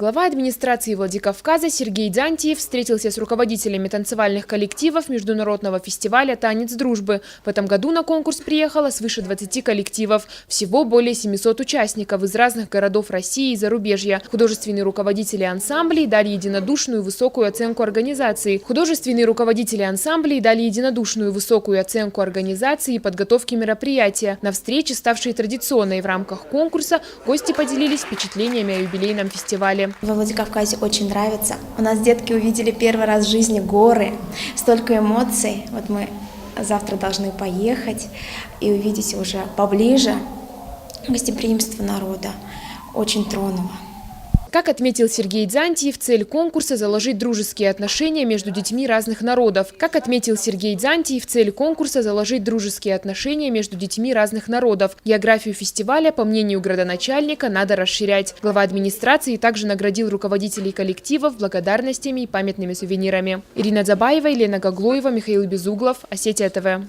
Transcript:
Глава администрации Владикавказа Сергей Дзантиев встретился с руководителями танцевальных коллективов международного фестиваля «Танец дружбы». В этом году на конкурс приехало свыше 20 коллективов. Всего более 700 участников из разных городов России и зарубежья. Художественные руководители ансамблей дали единодушную высокую оценку организации. И подготовки мероприятия. На встрече, ставшей традиционной в рамках конкурса, гости поделились впечатлениями о юбилейном фестивале. Во Владикавказе очень нравится. У нас детки увидели первый раз в жизни горы, столько эмоций. Вот мы завтра должны поехать и увидеть уже поближе гостеприимство народа. Очень тронуло. Как отметил Сергей Дзантиев, цель конкурса – заложить дружеские отношения между детьми разных народов. Географию фестиваля, по мнению градоначальника, надо расширять. Глава администрации также наградил руководителей коллективов благодарностями и памятными сувенирами. Ирина Дзабаева, Елена Гаглоева, Михаил Безуглов, Осетия ТВ.